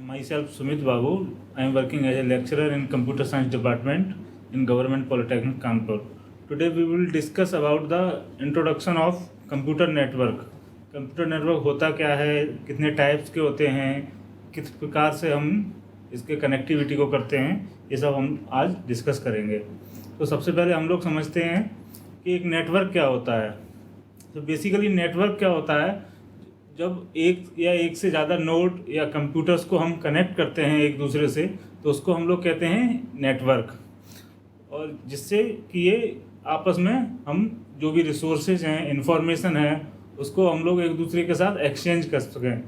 Myself Sumit Babu. I am working as a lecturer in Computer Science Department in Government Polytechnic Kanpur. Today we will discuss about the introduction of computer network. Computer network होता क्या है, कितने types के होते हैं, किस प्रकार से हम इसके कनेक्टिविटी को करते हैं, ये सब हम आज डिस्कस करेंगे। तो सबसे पहले हम लोग समझते हैं कि एक नेटवर्क क्या होता है। तो बेसिकली नेटवर्क क्या होता है, जब एक या एक से ज़्यादा नोड या कंप्यूटर्स को हम कनेक्ट करते हैं एक दूसरे से, तो उसको हम लोग कहते हैं नेटवर्क। और जिससे कि ये आपस में हम जो भी रिसोर्सेज हैं, इंफॉर्मेशन है, उसको हम लोग एक दूसरे के साथ एक्सचेंज कर सकें।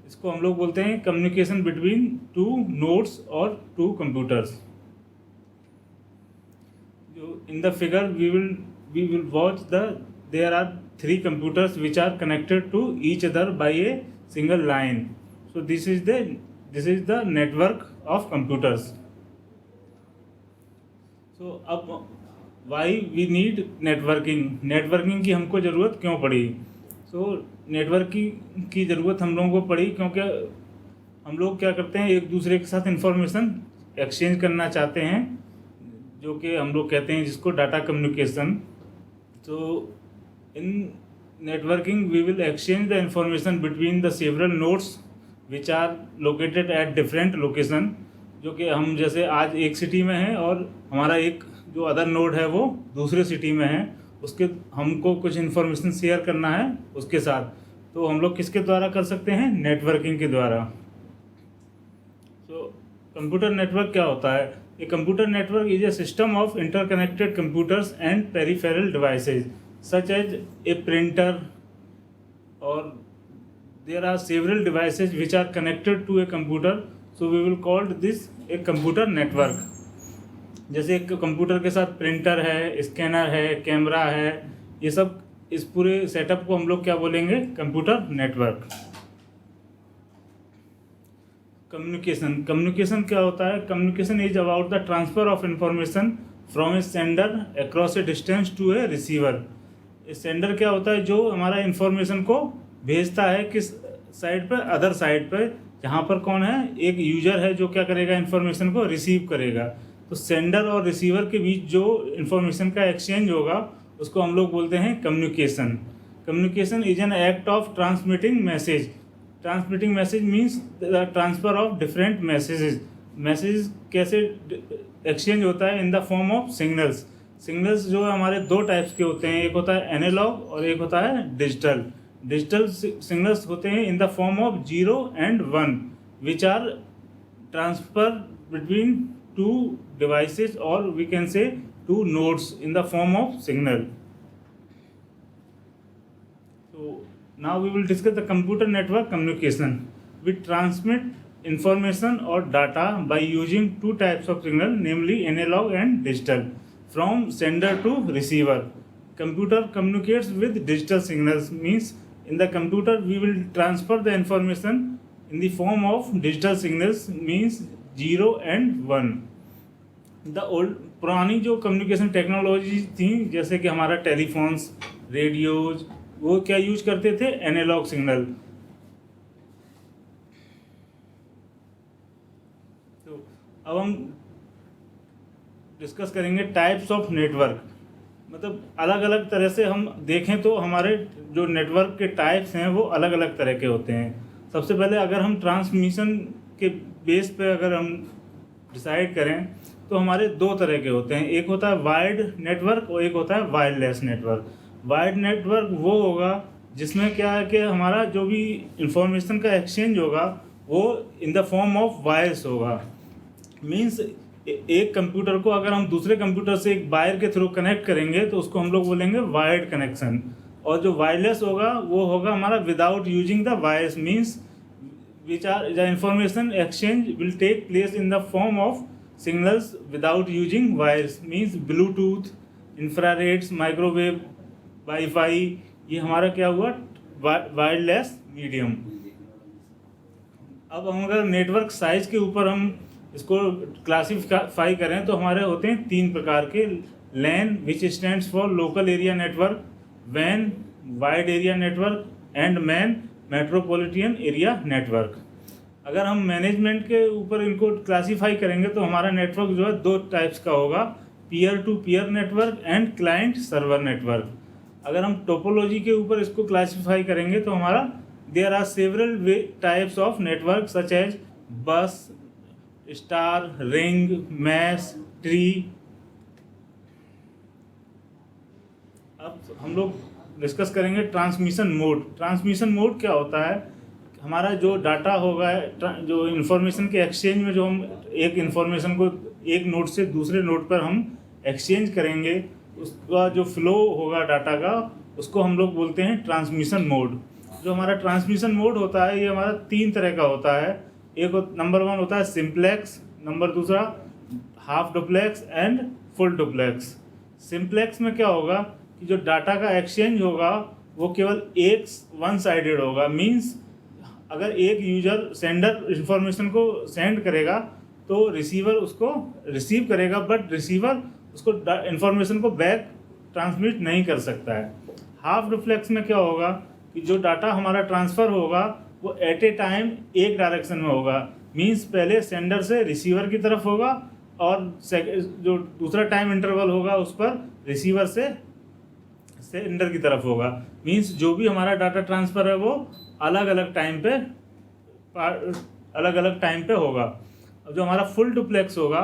इसको हम लोग बोलते हैं कम्युनिकेशन बिटवीन टू नोड्स और टू कंप्यूटर्स। जो in the figure we will watch there are 3 computers which are connected to each other by a single line. So this is the network of computers. So अब why we need networking की हमको ज़रूरत क्यों पड़ी? So networking की ज़रूरत हम लोगों को पड़ी क्योंकि हम लोग क्या करते हैं, एक दूसरे के साथ इंफॉर्मेशन एक्सचेंज करना चाहते हैं, जो कि हम लोग कहते हैं जिसको डाटा कम्युनिकेशन। तो in networking we will exchange the information between the several nodes which are located at different location। जो कि हम जैसे आज एक सिटी में हैं और हमारा एक जो अदर नोड है वो दूसरे सिटी में है, उसके हमको कुछ इन्फॉर्मेशन शेयर करना है उसके साथ। तो हम लोग किसके द्वारा कर सकते हैं? नेटवर्किंग के द्वारा। तो कंप्यूटर नेटवर्क क्या होता है? A computer network is a system of interconnected computers and peripheral devices such as a printer, or there are several devices which are connected to a computer, so we will call this a computer network। जैसे एक computer के साथ printer है, scanner है, camera है, ये सब इस पूरे सेटअप को हम लोग क्या बोलेंगे? Computer network. कम्युनिकेशन क्या होता है? Communication is about the transfer of information from a sender across a distance to a receiver. Sender क्या होता है? जो हमारा इन्फॉर्मेशन को भेजता है किस साइड पर? अदर साइड पर, जहाँ पर कौन है? एक यूजर है जो क्या करेगा? इन्फॉर्मेशन को रिसीव करेगा। तो सेंडर और रिसीवर के बीच जो इन्फॉर्मेशन का एक्सचेंज होगा उसको हम लोग बोलते हैं communication. Communication is an act of transmitting message. Transmitting message means the transfer of different messages. Message कैसे एक्सचेंज होता है? इन the form of signals. Signals जो हमारे 2 टाइप्स के होते हैं, एक होता है एनालॉग और एक होता है डिजिटल। डिजिटल सिग्नल्स होते हैं in the form of 0 and 1 which are transfer between 2 devices और we can say 2 nodes in the form of signal. So now we will discuss the computer network communication. We transmit information or data by using 2 types of signal, namely analog and digital, from sender to receiver. Computer communicates with digital signals, means in the computer we will transfer the information in the form of digital signals, means 0 and 1. पुरानी जो communication technology थी, जैसे कि हमारा telephones, radios, वो क्या use करते थे? Analogue signal. तो अब हम डिस्कस करेंगे टाइप्स ऑफ नेटवर्क। मतलब अलग अलग तरह से हम देखें तो हमारे जो नेटवर्क के टाइप्स हैं वो अलग अलग तरह के होते हैं। सबसे पहले अगर हम ट्रांसमिशन के बेस पे अगर हम डिसाइड करें तो हमारे 2 तरह के होते हैं। एक होता है वायर्ड नेटवर्क और एक होता है वायरलेस नेटवर्क। वायर्ड नेटवर्क वो होगा जिसमें क्या है कि हमारा जो भी इंफॉर्मेशन का एक्सचेंज होगा वो इन द फॉर्म ऑफ वायर्स होगा। मीन्स एक कंप्यूटर को अगर हम दूसरे कंप्यूटर से एक वायर के थ्रू कनेक्ट करेंगे तो उसको हम लोग बोलेंगे वायर्ड कनेक्शन। और जो वायरलेस होगा वो होगा हमारा without using the wires, means which are the information exchange will take place in the form of signals without using wires, means Bluetooth, infrareds, microwave, WiFi, ये हमारा क्या हुआ? Wireless medium. अब हम अगर नेटवर्क साइज के ऊपर हम इसको क्लासीफाई करें तो हमारे होते हैं 3 प्रकार के। LAN which stands for local area network, वैन wide area network and MAN metropolitan area network. अगर हम मैनेजमेंट के ऊपर इनको क्लासीफाई करेंगे तो हमारा नेटवर्क जो है 2 टाइप्स का होगा, peer to peer network and client server network. अगर हम टोपोलॉजी के ऊपर इसको क्लासीफाई करेंगे तो हमारा there are several types of network such as bus, star, ring, mesh, tree. अब हम लोग डिस्कस करेंगे ट्रांसमिशन मोड। ट्रांसमिशन मोड क्या होता है? हमारा जो डाटा होगा, जो इन्फॉर्मेशन के एक्सचेंज में जो हम एक इन्फॉर्मेशन को एक नोड से दूसरे नोड पर हम एक्सचेंज करेंगे, उसका जो फ्लो होगा डाटा का, उसको हम लोग बोलते हैं ट्रांसमिशन मोड। जो हमारा ट्रांसमिशन मोड होता है ये हमारा 3 तरह का होता है। एक नंबर 1 होता है simplex, number 2 half duplex and full duplex. Simplex में क्या होगा कि जो डाटा का एक्सचेंज होगा वो केवल एक वन साइडेड होगा। मींस अगर एक यूजर सेंडर इंफॉर्मेशन को सेंड करेगा तो रिसीवर उसको रिसीव करेगा, बट रिसीवर उसको इंफॉर्मेशन को बैक ट्रांसमिट नहीं कर सकता है। हाफ डुप्लेक्स में क्या होगा कि जो डाटा हमारा ट्रांसफ़र होगा वो एट ए टाइम एक डायरेक्शन में होगा। मींस पहले सेंडर से रिसीवर की तरफ होगा और जो दूसरा टाइम इंटरवल होगा उस पर रिसीवर से सेंडर की तरफ होगा। मींस जो भी हमारा डाटा ट्रांसफ़र है वो अलग अलग टाइम पे होगा। अब जो हमारा फुल डुप्लेक्स होगा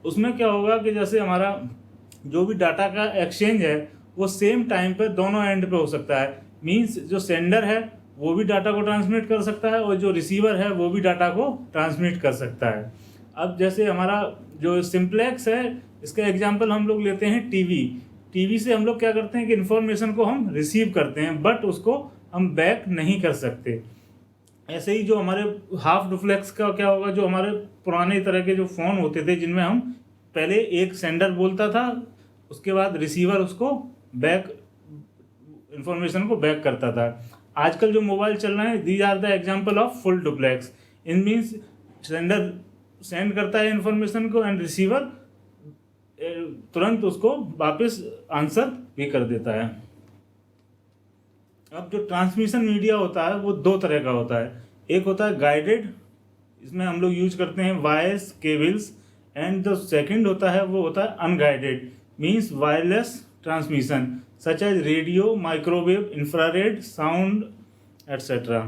उसमें क्या होगा कि जैसे हमारा जो भी डाटा का एक्सचेंज है वो सेम टाइम पे दोनों एंड पे हो सकता है। मींस जो सेंडर है वो भी डाटा को ट्रांसमिट कर सकता है और जो रिसीवर है वो भी डाटा को ट्रांसमिट कर सकता है। अब जैसे हमारा जो सिंप्लेक्स है इसका एग्जांपल हम लोग लेते हैं टीवी से हम लोग क्या करते हैं कि इन्फॉर्मेशन को हम रिसीव करते हैं बट उसको हम बैक नहीं कर सकते। ऐसे ही जो हमारे हाफ डुप्लेक्स का क्या होगा, जो हमारे पुराने तरह के जो फ़ोन होते थे जिनमें हम पहले एक सेंडर बोलता था उसके बाद रिसीवर उसको बैक इन्फॉर्मेशन को बैक करता था। आजकल जो मोबाइल चल रहे हैं these are the example of full duplex. इन मीन्स सेंडर सेंड करता है इन्फॉर्मेशन को एंड रिसीवर तुरंत उसको वापस आंसर भी कर देता है। अब जो ट्रांसमिशन मीडिया होता है वो 2 तरह का होता है। एक होता है गाइडेड, इसमें हम लोग यूज करते हैं वायर्स, केबल्स, एंड जो सेकंड होता है वो होता है unguided, means wireless transmission such as radio, microwave, infrared, sound etcetera.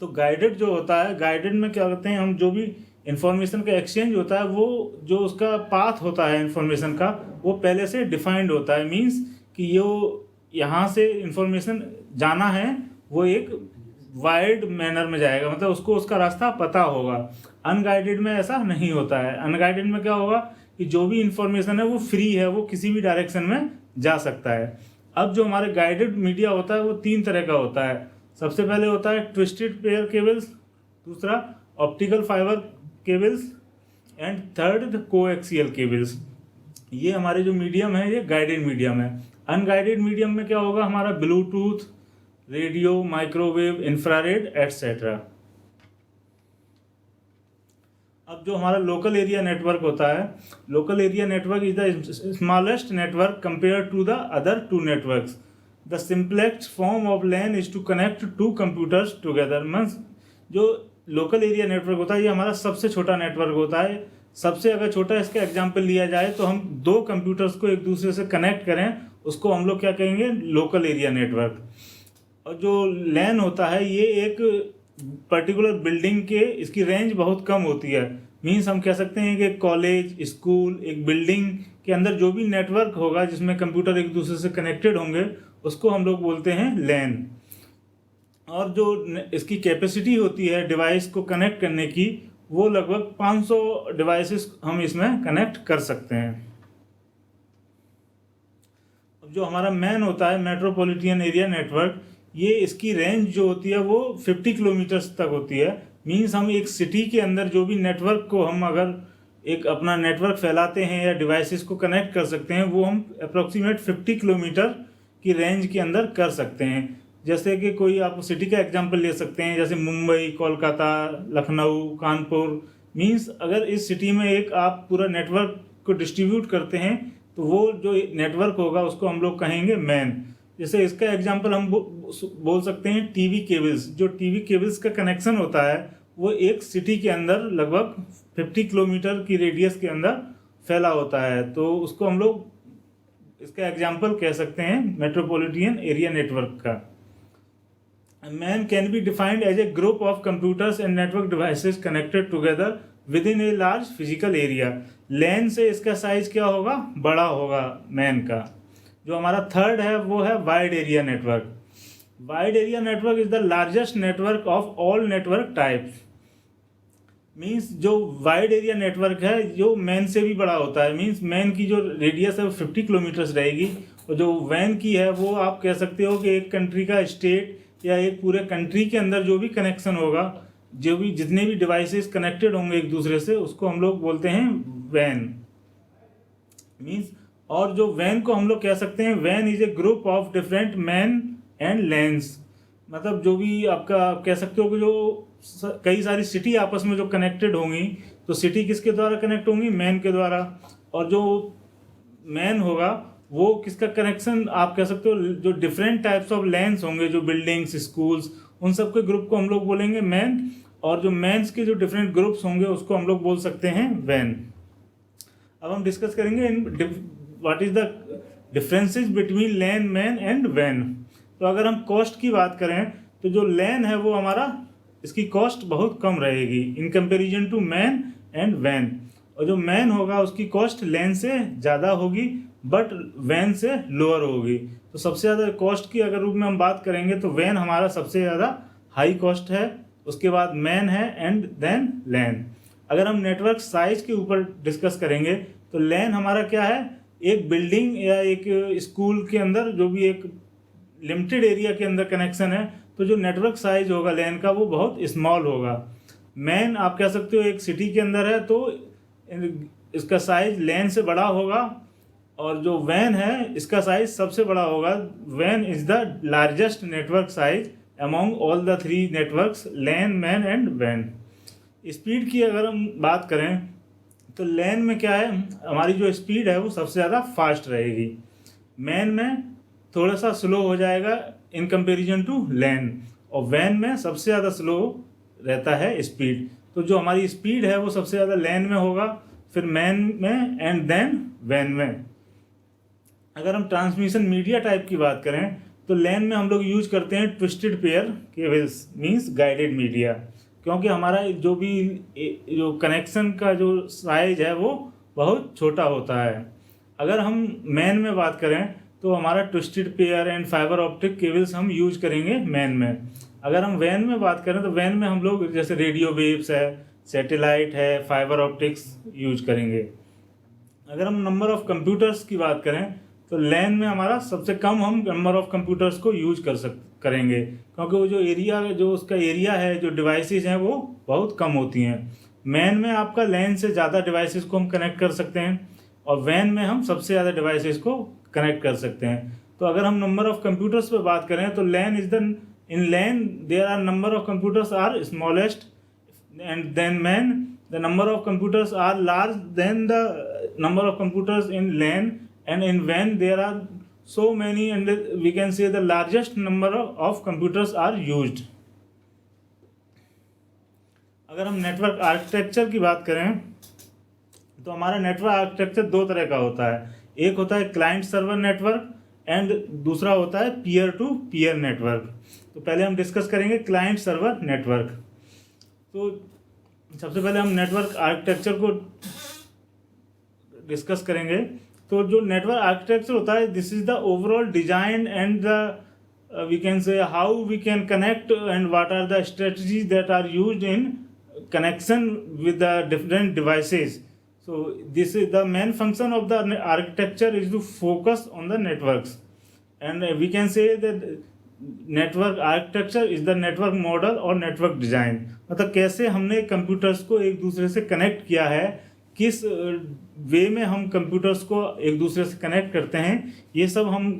तो गाइडेड जो होता है, गाइडेड में क्या करते हैं हम, जो भी इंफॉर्मेशन का एक्सचेंज होता है वो जो उसका पाथ होता है इंफॉर्मेशन का वो पहले से डिफाइंड होता है। मींस कि ये यहाँ से इंफॉर्मेशन जाना है वो एक वाइड मैनर में जाएगा, मतलब उसको उसका रास्ता पता होगा। अनगाइडेड में ऐसा नहीं होता है। अनगाइडेड में क्या होगा कि जो भी इंफॉर्मेशन है वो फ्री है, वो किसी भी डायरेक्शन में जा सकता है। अब जो हमारे गाइडेड मीडिया होता है वो 3 तरह का होता है। सबसे पहले होता है ट्विस्टेड पेयर केबल्स, दूसरा optical fibre cables and third coaxial cables. ये हमारे जो मीडियम है ये गाइडेड मीडियम है। अनगाइडेड मीडियम में क्या होगा हमारा Bluetooth, radio, microwave, infrared etcetera. अब जो हमारा लोकल एरिया नेटवर्क होता है, local area network is the smallest network compare to the other 2 networks. The simplest form of LAN is to connect 2 computers together. Means जो local area network होता है ये हमारा सबसे छोटा नेटवर्क होता है। सबसे अगर छोटा इसका एग्जाम्पल लिया जाए तो हम 2 कंप्यूटर्स को एक दूसरे से कनेक्ट करें उसको हम लोग क्या कहेंगे, लोकल एरिया नेटवर्क। और जो लैन होता है ये एक पर्टिकुलर बिल्डिंग के इसकी रेंज बहुत कम होती है। मीन्स हम कह सकते हैं कि कॉलेज, स्कूल, एक बिल्डिंग के अंदर जो भी नेटवर्क होगा जिसमें कंप्यूटर एक दूसरे से कनेक्टेड होंगे उसको हम लोग बोलते हैं लैन। और जो इसकी कैपेसिटी होती है डिवाइस को कनेक्ट करने की वो लगभग 500 डिवाइसेस हम इसमें कनेक्ट कर सकते हैं। अब जो हमारा मैन होता है मेट्रोपॉलिटन एरिया नेटवर्क, ये इसकी रेंज जो होती है वो 50 किलोमीटर्स तक होती है। मीन्स हम एक सिटी के अंदर जो भी नेटवर्क को हम अगर एक अपना नेटवर्क फैलाते हैं या डिवाइसेस को कनेक्ट कर सकते हैं वो हम अप्रॉक्सीमेट 50 किलोमीटर की रेंज के अंदर कर सकते हैं। जैसे कि कोई आप सिटी का एग्जांपल ले सकते हैं जैसे मुंबई, कोलकाता, लखनऊ, कानपुर। मींस अगर इस सिटी में एक आप पूरा नेटवर्क को डिस्ट्रीब्यूट करते हैं तो वो जो नेटवर्क होगा उसको हम लोग कहेंगे मैन। जैसे इसका एग्जांपल हम बोल सकते हैं टीवी केबल्स। जो टीवी केबल्स का कनेक्शन होता है वो एक सिटी के अंदर लगभग 50 किलोमीटर की रेडियस के अंदर फैला होता है। तो उसको हम लोग इसका एग्जाम्पल कह सकते हैं मेट्रोपॉलिटन एरिया नेटवर्क का। MAN can be defined as a group of computers and network devices connected together within a large physical area. LAN से इसका साइज क्या होगा, बड़ा होगा मैन का। जो हमारा थर्ड है वो है wide area network. Wide area network is the largest network of all network types. Means जो वाइड एरिया नेटवर्क है जो मैन से भी बड़ा होता है। मीन्स मैन की जो रेडियस है वो 50 किलोमीटर्स रहेगी, और जो वैन की है वो आप कह सकते हो कि एक कंट्री का स्टेट या एक पूरे कंट्री के अंदर जो भी कनेक्शन होगा, जो भी जितने भी डिवाइसेस कनेक्टेड होंगे एक दूसरे से, उसको हम लोग बोलते हैं वैन। मीन्स और जो वैन को हम लोग कह सकते हैं वैन is a group of different MAN and LANs. मतलब जो भी आपका आप कह सकते हो कि जो कई सारी सिटी आपस में जो कनेक्टेड होंगी, तो सिटी किसके द्वारा कनेक्ट होंगी, मैन के द्वारा। और जो मैन होगा वो किसका कनेक्शन आप कह सकते हो, जो डिफरेंट टाइप्स ऑफ लैंड्स होंगे, जो बिल्डिंग्स, स्कूल्स, उन सब के ग्रुप को हम लोग बोलेंगे मैन। और जो मैन्स के जो डिफरेंट ग्रुप्स होंगे उसको हम लोग बोल सकते हैं वैन। अब हम डिस्कस करेंगे what is the differences between LAN, MAN and वैन। तो अगर हम कॉस्ट की बात करें तो जो लैन है वो हमारा इसकी कॉस्ट बहुत कम रहेगी in comparison to MAN and वैन। और जो मैन होगा उसकी कॉस्ट लैन से ज़्यादा होगी बट वैन से लोअर होगी। तो सबसे ज़्यादा कॉस्ट की अगर रूप में हम बात करेंगे तो वैन हमारा सबसे ज़्यादा हाई कॉस्ट है, उसके बाद मैन है एंड देन लैन। अगर हम नेटवर्क साइज के ऊपर डिस्कस करेंगे तो लैन हमारा क्या है, एक बिल्डिंग या एक स्कूल के अंदर जो भी एक लिमिटेड एरिया के अंदर कनेक्शन है, तो जो नेटवर्क साइज होगा लैन का वो बहुत स्मॉल होगा। मैन आप कह सकते हो एक सिटी के अंदर है तो इसका साइज लैन से बड़ा होगा, और जो वैन है इसका साइज सबसे बड़ा होगा। Van is the largest network size among all the three networks, LAN, MAN and van. Speed की अगर हम बात करें तो लैन में क्या है, हमारी जो स्पीड है वो सबसे ज़्यादा फास्ट रहेगी। मैन में थोड़ा सा स्लो हो जाएगा इन कंपैरिजन टू लैन, और वैन में सबसे ज़्यादा स्लो रहता है स्पीड। तो जो हमारी स्पीड है वो सबसे ज़्यादा लैन में होगा, फिर मैन में एंड देन वैन में। अगर हम ट्रांसमिशन मीडिया टाइप की बात करें तो लैन में हम लोग यूज करते हैं twisted pair cables, means guided media, क्योंकि हमारा जो भी जो कनेक्शन का जो साइज है वो बहुत छोटा होता है। अगर हम मैन में बात करें तो हमारा twisted pair and fibre optic cables हम यूज करेंगे मैन में। अगर हम वैन में बात करें तो वैन में हम लोग जैसे रेडियो वेव्स है, सैटेलाइट है, फाइबर ऑप्टिक्स यूज करेंगे। अगर हम नंबर ऑफ़ कंप्यूटर्स की बात करें तो लैन में हमारा सबसे कम हम नंबर ऑफ़ कंप्यूटर्स को यूज करेंगे, क्योंकि वो जो एरिया, जो उसका एरिया है, जो डिवाइसेस हैं वो बहुत कम होती हैं। मैन में आपका लैन से ज़्यादा डिवाइसेस को हम कनेक्ट कर सकते हैं, और वैन में हम सबसे ज़्यादा डिवाइसेस को कनेक्ट कर सकते हैं। तो अगर हम नंबर ऑफ़ कंप्यूटर्स पर बात करें तो LAN is the in LAN there are number of computers are smallest and then MAN the number of computers are large than the number of computers in LAN, and in WAN there are so many and we can say the largest number of computers are used. अगर हम network architecture की बात करें तो हमारा network architecture दो तरह का होता है। एक होता है क्लाइंट सर्वर नेटवर्क एंड दूसरा होता है पीयर टू पीयर नेटवर्क। तो पहले हम डिस्कस करेंगे क्लाइंट सर्वर नेटवर्क। तो सबसे पहले हम नेटवर्क आर्किटेक्चर को डिस्कस करेंगे। तो जो नेटवर्क आर्किटेक्चर होता है, this is the overall design and the we can say how we can connect and what are the strategies that are used in connection with the different devices. So this is the main function of the architecture is to focus on the networks, and we can say that network architecture is the network model और network design। मतलब कैसे हमने computers को एक दूसरे से connect किया है, किस वे में हम कंप्यूटर्स को एक दूसरे से कनेक्ट करते हैं, ये सब हम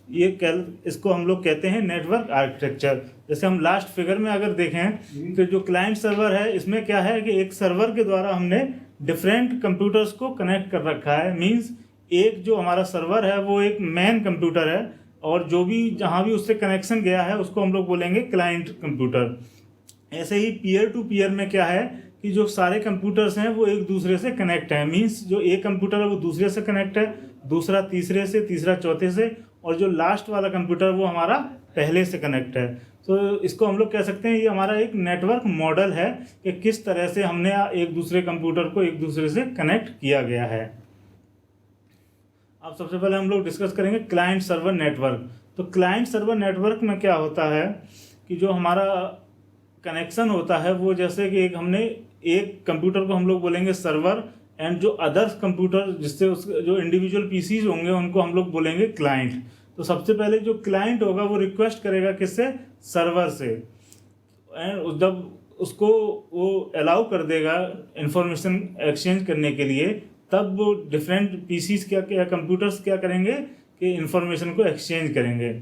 इसको हम लोग कहते हैं नेटवर्क आर्किटेक्चर। जैसे हम लास्ट फिगर में अगर देखें तो जो क्लाइंट सर्वर है इसमें क्या है कि एक सर्वर के द्वारा हमने डिफरेंट कंप्यूटर्स को कनेक्ट कर रखा है। मींस एक जो हमारा सर्वर है वो एक मैन कंप्यूटर है, और जो भी जहाँ भी उससे कनेक्शन गया है उसको हम लोग बोलेंगे क्लाइंट कंप्यूटर। ऐसे ही पीयर टू पीयर में क्या है कि जो सारे कंप्यूटर्स हैं वो एक दूसरे से कनेक्ट हैं, मींस जो एक कंप्यूटर है वो दूसरे से कनेक्ट है, दूसरा तीसरे से, तीसरा चौथे से, और जो लास्ट वाला कंप्यूटर वो हमारा पहले से कनेक्ट है। तो इसको हम लोग कह सकते हैं ये हमारा एक नेटवर्क मॉडल है कि किस तरह से हमने एक दूसरे कंप्यूटर को एक दूसरे से कनेक्ट किया गया है। अब सबसे पहले हम लोग डिस्कस करेंगे क्लाइंट सर्वर नेटवर्क। तो क्लाइंट सर्वर नेटवर्क में क्या होता है कि जो हमारा कनेक्शन होता है वो जैसे कि एक कंप्यूटर को हम लोग बोलेंगे सर्वर, एंड जो अदर्स कंप्यूटर जिससे उसके जो इंडिविजुअल पीसीज होंगे उनको हम लोग बोलेंगे क्लाइंट। तो सबसे पहले जो क्लाइंट होगा वो रिक्वेस्ट करेगा किससे, सर्वर से, एंड जब उसको वो अलाउ कर देगा इंफॉर्मेशन एक्सचेंज करने के लिए, तब वो डिफरेंट पीसीज क्या कंप्यूटर्स क्या करेंगे कि इंफॉर्मेशन को एक्सचेंज करेंगे।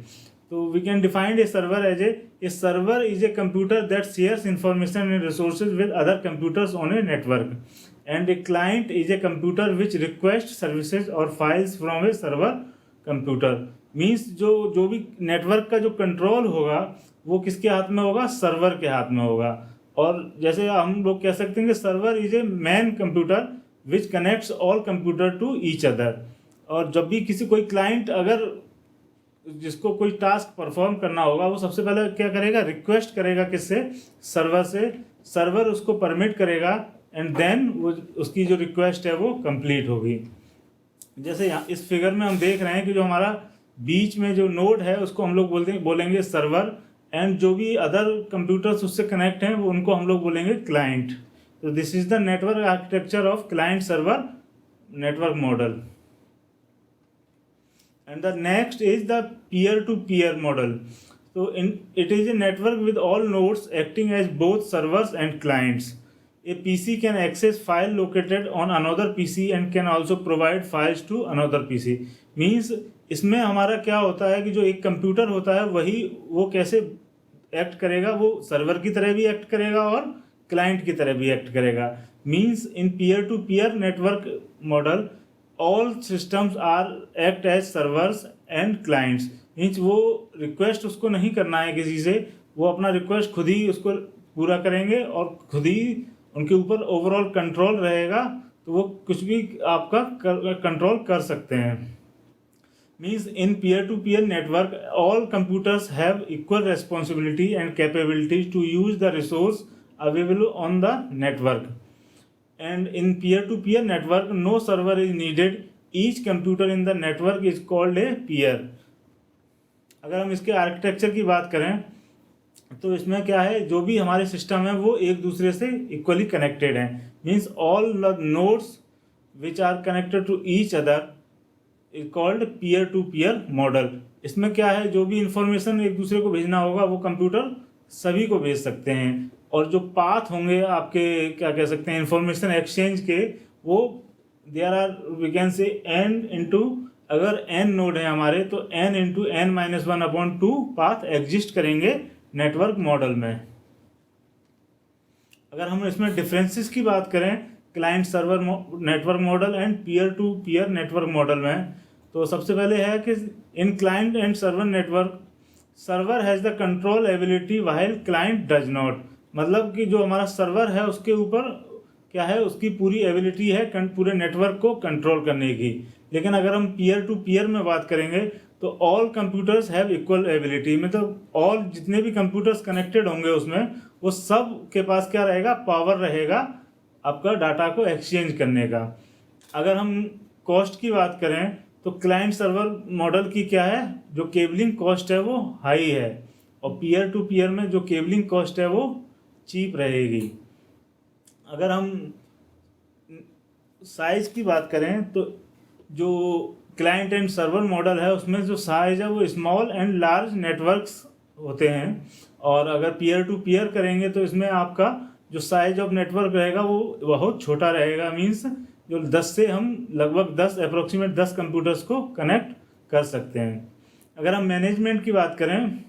तो we can define a server as a server is a computer that shares information and resources with other computers on a network, and a client is a computer which request services और files from a server computer. Means जो भी network का जो control होगा वो किसके हाथ में होगा, सर्वर के हाथ में होगा। और जैसे हम लोग कह सकते हैं कि server is a main computer which connects all computer to each other. और जब भी कोई क्लाइंट अगर जिसको कोई टास्क परफॉर्म करना होगा वो सबसे पहले क्या करेगा, रिक्वेस्ट करेगा किससे, सर्वर से, सर्वर उसको परमिट करेगा, एंड देन वो उसकी जो रिक्वेस्ट है वो कंप्लीट होगी। जैसे यहाँ इस फिगर में हम देख रहे हैं कि जो हमारा बीच में जो नोड है उसको हम लोग बोलेंगे सर्वर, एंड जो भी अदर कंप्यूटर्स उससे कनेक्ट हैं वो उनको हम लोग बोलेंगे क्लाइंट। तो this is the network architecture of client server network model. And the next is the peer-to-peer model. So it is a network with all nodes acting as both servers and clients. A PC can access file located on another PC and can also provide files to another PC. Means इसमें हमारा क्या होता है कि जो एक computer होता है वही वो कैसे एक्ट करेगा, वो सर्वर की तरह भी एक्ट करेगा और क्लाइंट की तरह भी एक्ट करेगा। Means in peer to peer network model all systems are act as servers and clients. Means वो रिक्वेस्ट उसको नहीं करना है किसी से, वो अपना रिक्वेस्ट खुद ही उसको पूरा करेंगे और खुद ही उनके ऊपर ओवरऑल कंट्रोल रहेगा, तो वो कुछ भी आपका कंट्रोल कर सकते हैं। Means in peer to peer network all computers have equal responsibility and capabilities to use the resource available on the network, and in peer-to-peer network no server is needed, each computer in the network is called a peer। अगर हम इसके architecture की बात करें तो इसमें क्या है, जो भी हमारे सिस्टम है वो एक दूसरे से इक्वली कनेक्टेड हैं। Means all the nodes which are connected to each other is called peer to peer model. इसमें क्या है, जो भी इंफॉर्मेशन एक दूसरे को भेजना होगा वो कंप्यूटर सभी को भेज सकते हैं, और जो पाथ होंगे आपके क्या कह सकते हैं इंफॉर्मेशन एक्सचेंज के, वो there are we can say n into, अगर n नोड है हमारे तो n into n-1/2 path exist करेंगे नेटवर्क मॉडल में। अगर हम इसमें डिफरेंसेस की बात करें client server network model and peer to peer network model में, तो सबसे पहले है कि in client and server network server has the control ability while client does not. मतलब कि जो हमारा सर्वर है उसके ऊपर क्या है, उसकी पूरी एबिलिटी है पूरे नेटवर्क को कंट्रोल करने की। लेकिन अगर हम पीयर टू पीयर में बात करेंगे तो all computers have equal ability, मतलब ऑल जितने भी कंप्यूटर्स कनेक्टेड होंगे उसमें वो सब के पास क्या रहेगा, पावर रहेगा आपका डाटा को एक्सचेंज करने का। अगर हम कॉस्ट की बात करें तो क्लाइंट सर्वर मॉडल की क्या है, जो केबलिंग कॉस्ट है वो हाई है, और पीयर टू पीयर में जो केबलिंग कॉस्ट है वो चीप रहेगी। अगर हम साइज़ की बात करें तो जो क्लाइंट एंड सर्वर मॉडल है उसमें जो साइज़ है वो स्मॉल एंड लार्ज नेटवर्क्स होते हैं, और अगर पीयर टू पीयर करेंगे तो इसमें आपका जो साइज ऑफ नेटवर्क रहेगा वो बहुत छोटा रहेगा। मीन्स जो 10 से हम लगभग 10 अप्रोक्सीमेट 10 कंप्यूटर्स को कनेक्ट कर सकते हैं। अगर हम मैनेजमेंट की बात करें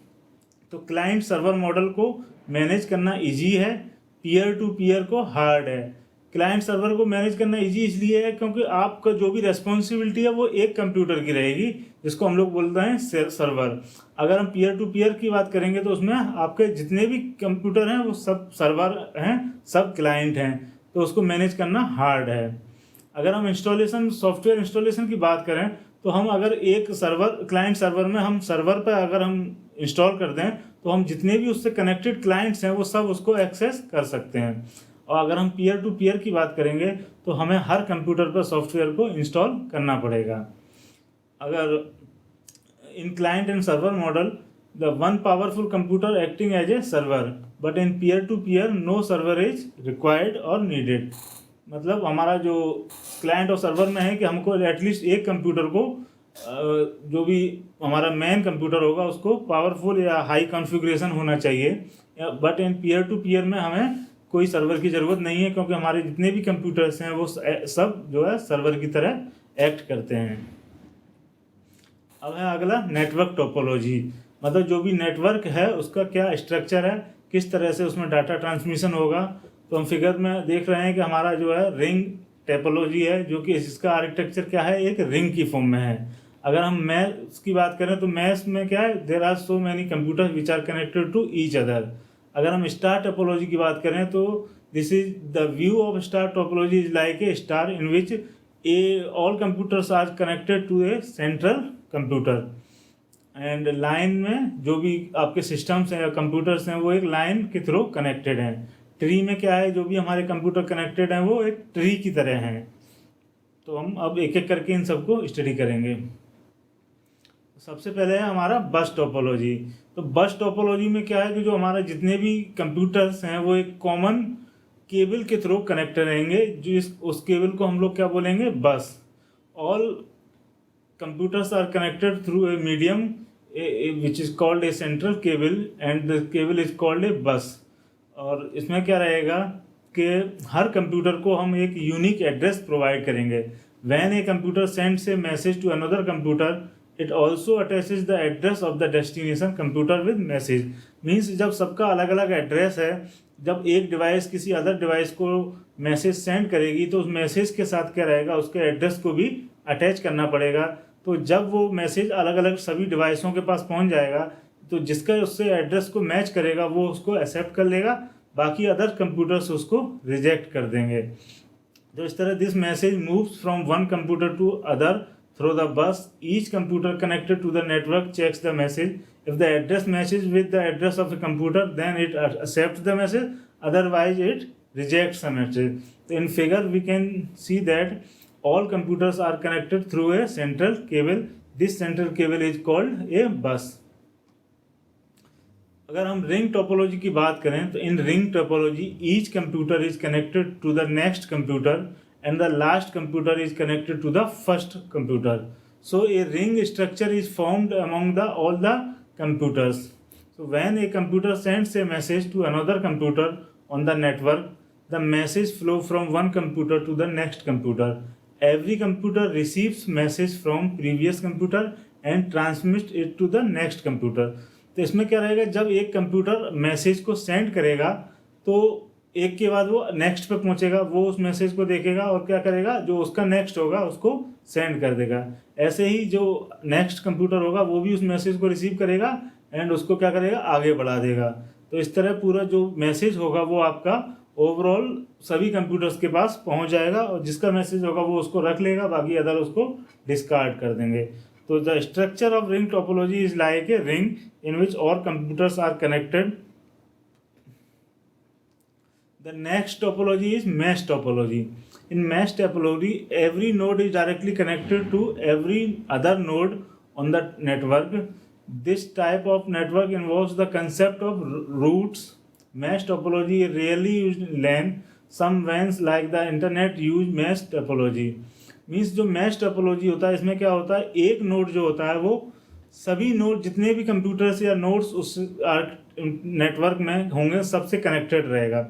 तो क्लाइंट सर्वर मॉडल को मैनेज करना इजी है, पीयर टू पीयर को हार्ड है। क्लाइंट सर्वर को मैनेज करना इजी इसलिए है क्योंकि आपका जो भी रेस्पॉन्सिबिलिटी है वो एक कंप्यूटर की रहेगी, जिसको हम लोग बोलते हैं सर्वर। अगर हम पीयर टू पीयर की बात करेंगे तो उसमें आपके जितने भी कंप्यूटर हैं वो सब सर्वर हैं, सब क्लाइंट हैं, तो उसको मैनेज करना हार्ड है। अगर हम इंस्टॉलेशन, सॉफ्टवेयर इंस्टॉलेशन की बात करें तो हम अगर एक सर्वर, क्लाइंट सर्वर में हम सर्वर पर अगर हम इंस्टॉल कर दें तो हम जितने भी उससे कनेक्टेड क्लाइंट्स हैं वो सब उसको एक्सेस कर सकते हैं। और अगर हम पीयर टू पीयर की बात करेंगे तो हमें हर कंप्यूटर पर सॉफ्टवेयर को इंस्टॉल करना पड़ेगा। अगर in client and server model the one powerful computer acting as a server, but in peer to peer no server is required और नीडेड। मतलब हमारा जो क्लाइंट और सर्वर में है कि हमको एटलीस्ट एक कंप्यूटर को जो भी हमारा मेन कंप्यूटर होगा उसको पावरफुल या हाई कॉन्फ़िगरेशन होना चाहिए, but in peer to peer में हमें कोई सर्वर की ज़रूरत नहीं है क्योंकि हमारे जितने भी कंप्यूटर्स हैं वो सब जो है सर्वर की तरह एक्ट करते हैं। अब है अगला नेटवर्क टोपोलॉजी, मतलब जो भी नेटवर्क है उसका क्या स्ट्रक्चर है, किस तरह से उसमें डाटा ट्रांसमिशन होगा। तो हम फिगर में देख रहे हैं कि हमारा जो है रिंग टोपोलॉजी है, जो कि इसका आर्किटेक्चर क्या है, एक रिंग की फॉर्म में है। अगर हम मैश की बात करें तो मैश में क्या है, there are so many computers which are connected to each other. अगर हम स्टार टोपोलॉजी की बात करें तो this is the view of star topology is like a star in which all computers are connected to a central computer, and line में जो भी आपके सिस्टम्स हैं या कंप्यूटर्स हैं वो एक लाइन के थ्रू कनेक्टेड हैं। ट्री में क्या है, जो भी हमारे कंप्यूटर कनेक्टेड हैं वो एक ट्री की तरह हैं। तो हम अब एक एक करके इन सबको स्टडी करेंगे। सबसे पहले है हमारा बस टोपोलॉजी। तो बस टोपोलॉजी में क्या है कि जो हमारे जितने भी कंप्यूटर्स हैं वो एक कॉमन केबल के थ्रू कनेक्टेड रहेंगे, जो उस केबल को हम लोग क्या बोलेंगे, bus. All computers are connected through a medium which is called a central cable and the cable is called a bus. और इसमें क्या रहेगा कि हर कंप्यूटर को हम एक यूनिक एड्रेस प्रोवाइड करेंगे। When a computer sends a message to another computer it also attaches the address of the destination computer with message. Means जब सबका अलग अलग एड्रेस है, जब एक डिवाइस किसी अदर डिवाइस को मैसेज सेंड करेगी तो उस मैसेज के साथ क्या रहेगा, उसके एड्रेस को भी अटैच करना पड़ेगा। तो जब वो मैसेज अलग अलग सभी डिवाइसों के पास पहुंच जाएगा तो जिसका उससे एड्रेस को मैच करेगा वो उसको एक्सेप्ट कर लेगा, बाकी अदर कंप्यूटर्स उसको रिजेक्ट कर देंगे। तो इस तरह this message moves from one computer to other through the bus. Each computer connected to the network checks the message. If the address matches with the address of the computer, then it accepts the message. Otherwise, it rejects the message. In figure, we can see that all computers are connected through a central cable. This central cable is called a bus. अगर हम ring topology की बात करें तो in ring topology each computer is connected to the next computer and the last computer is connected to the first computer. So a ring structure is formed among all the computers. So when a computer sends a message to another computer on the network, the message flow from one computer to the next computer. Every computer receives message from previous computer and transmits it to the next computer. तो इसमें क्या रहेगा, जब एक computer message को send करेगा तो एक के बाद वो नेक्स्ट पे पहुंचेगा, वो उस मैसेज को देखेगा और क्या करेगा, जो उसका नेक्स्ट होगा उसको सेंड कर देगा। ऐसे ही जो नेक्स्ट कंप्यूटर होगा वो भी उस मैसेज को रिसीव करेगा एंड उसको क्या करेगा, आगे बढ़ा देगा। तो इस तरह पूरा जो मैसेज होगा वो आपका ओवरऑल सभी कंप्यूटर्स के पास पहुंच जाएगा और जिसका मैसेज होगा वो उसको रख लेगा, बाकी अदर उसको डिस्कार्ड कर देंगे। तो the structure of ring topology is like a ring in which all computers are connected. The next topology is mesh topology. In mesh topology, every node is directly connected to every other node on the network. This type of network involves the concept of routes. Mesh topology is rarely used in LAN. Some WANs like the internet use mesh topology. Means जो mesh topology होता है इसमें क्या होता है, एक node जो होता है वो सभी नोड जितने भी कंप्यूटर्स या नोड्स उस नेटवर्क में होंगे सबसे कनेक्टेड रहेगा।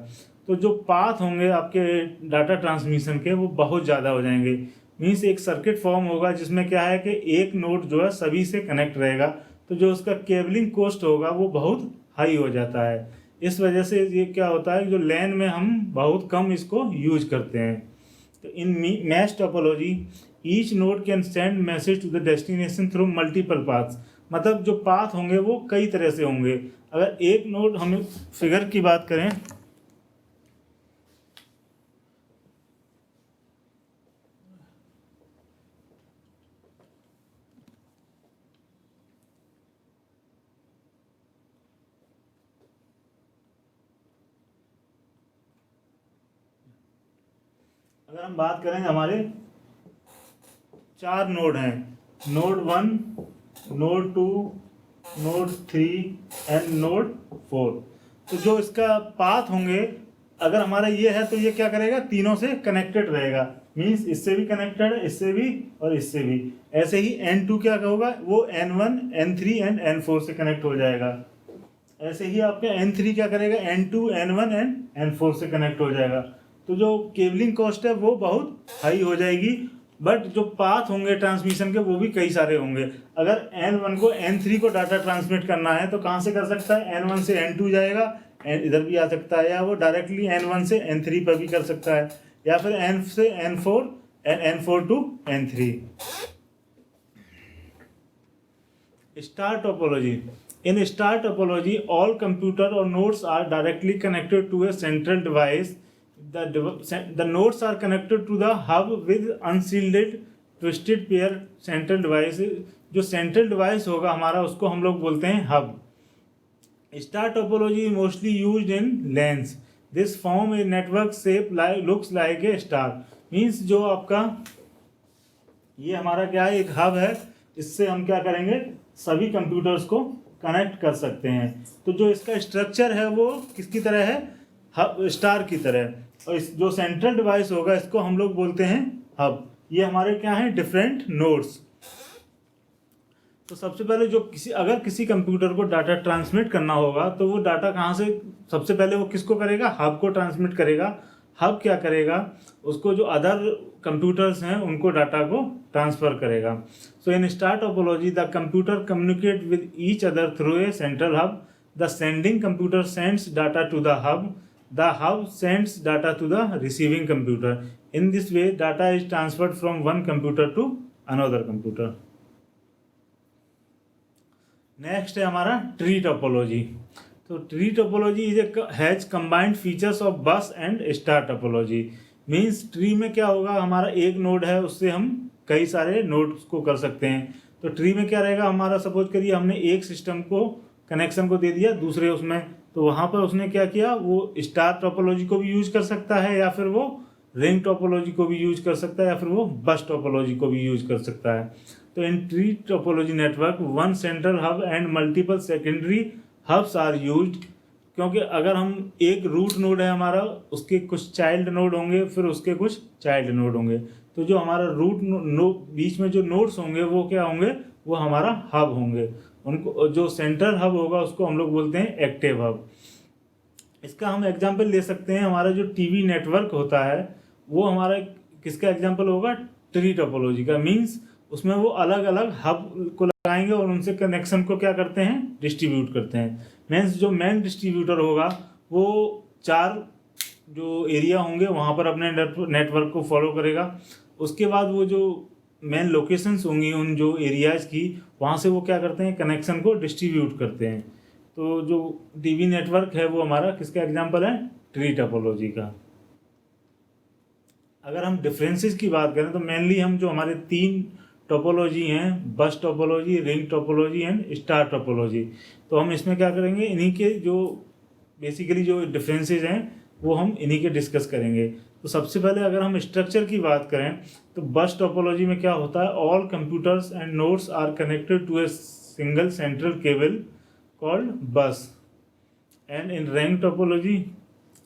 तो जो पाथ होंगे आपके डाटा ट्रांसमिशन के वो बहुत ज़्यादा हो जाएंगे। मीन्स एक सर्किट फॉर्म होगा जिसमें क्या है कि एक नोड जो है सभी से कनेक्ट रहेगा, तो जो उसका केबलिंग कॉस्ट होगा वो बहुत हाई हो जाता है। इस वजह से ये क्या होता है, जो लैन में हम बहुत कम इसको यूज करते हैं। तो in mesh topology each node can send message to the destination through multiple paths, मतलब जो पाथ होंगे वो कई तरह से होंगे। अगर एक नोड, हम फिगर की बात करें, अगर हम बात करें हमारे 4 नोड हैं, node 1, node 2, node 3 and node 4। तो जो इसका पाथ होंगे, अगर हमारा ये है तो ये क्या करेगा, तीनों से कनेक्टेड रहेगा। मीन्स इससे भी कनेक्टेड है, इससे भी और इससे भी। ऐसे ही N2 क्या होगा, वो N1, N3 एंड N4 से कनेक्ट हो जाएगा। ऐसे ही आपका N3 क्या करेगा, N2, N1 एंड N4 से कनेक्ट हो जाएगा। तो जो केबलिंग कॉस्ट है वो बहुत हाई हो जाएगी, बट जो पाथ होंगे ट्रांसमिशन के वो भी कई सारे होंगे। अगर N1 को N3 को डाटा ट्रांसमिट करना है तो कहाँ से कर सकता है, N1 से N2 जाएगा, इधर भी आ सकता है, या वो डायरेक्टली N1 से N3 पर भी कर सकता है, या फिर N से N4, N4 to N3। Star topology. In star topology, all computer or nodes are directly connected to a central device. The nodes are connected to the hub with unshielded twisted pair central device. जो central device होगा हमारा, उसको हम लोग बोलते हैं hub. Star topology is mostly used in LANs. This form a network shape looks like a star. Means जो आपका ये हमारा क्या है, एक हब है, इससे हम क्या करेंगे, सभी कंप्यूटर्स को कनेक्ट कर सकते हैं। तो जो इसका स्ट्रक्चर है वो किसकी तरह है, हब, स्टार की तरह। और इस जो सेंट्रल डिवाइस होगा इसको हम लोग बोलते हैं हब। ये हमारे क्या हैं, डिफरेंट नोड्स। तो सबसे पहले जो अगर किसी कंप्यूटर को डाटा ट्रांसमिट करना होगा तो वो डाटा कहाँ से, सबसे पहले वो किसको करेगा, हब को ट्रांसमिट करेगा। हब क्या करेगा, उसको जो अदर कंप्यूटर्स हैं उनको डाटा को ट्रांसफ़र करेगा। So in star topology the computer communicate with each other through a central hub. The sending computer sends data to the hub sends data to the receiving computer. In this way data is transferred from one computer to another computer. Next है हमारा tree topology. तो tree topology has combined features of bus and star topology. Means tree में क्या होगा, हमारा एक node है, उससे हम कई सारे नोड्स को कर सकते हैं। तो ट्री में क्या रहेगा, हमारा सपोज करिए हमने एक सिस्टम को कनेक्शन को दे दिया दूसरे उसमें, तो वहाँ पर उसने क्या किया, वो स्टार टोपोलॉजी को भी यूज कर सकता है, या फिर वो रिंग टोपोलॉजी को भी यूज कर सकता है, या फिर वो बस टोपोलॉजी को भी यूज कर सकता है। तो in tree topology network one central hub and multiple secondary hubs are used. क्योंकि अगर हम एक रूट नोड है हमारा, उसके कुछ चाइल्ड नोड होंगे, फिर उसके कुछ चाइल्ड नोड होंगे। तो जो हमारा रूट बीच में जो नोड्स होंगे वो क्या होंगे, वो हमारा हब होंगे। उनको जो सेंट्रल हब होगा उसको हम लोग बोलते हैं एक्टिव हब। इसका हम एग्जांपल ले सकते हैं, हमारा जो टीवी नेटवर्क होता है वो हमारा किसका एग्जांपल होगा, ट्री टोपोलॉजी का। मीन्स उसमें वो अलग अलग हब को लगाएंगे और उनसे कनेक्शन को क्या करते हैं, डिस्ट्रीब्यूट करते हैं। मीन्स जो मेन डिस्ट्रीब्यूटर होगा वो 4 जो एरिया होंगे वहाँ पर अपने नेटवर्क को फॉलो करेगा। उसके बाद वो जो मेन लोकेशंस होंगी उन जो एरियाज़ की, वहाँ से वो क्या करते हैं, कनेक्शन को डिस्ट्रीब्यूट करते हैं। तो जो टीवी नेटवर्क है वो हमारा किसका एग्जांपल है, ट्री टोपोलॉजी का। अगर हम डिफरेंसेस की बात करें तो मेनली हम जो हमारे 3 टोपोलॉजी हैं, बस topology, ring topology and star topology, तो हम इसमें क्या करेंगे, इन्हीं के जो बेसिकली जो डिफरेंसेस हैं वो हम इन्हीं के डिस्कस करेंगे। तो सबसे पहले अगर हम स्ट्रक्चर की बात करें तो बस टोपोलॉजी में क्या होता है, all computers and nodes are connected to a single central cable called bus. And in ring topology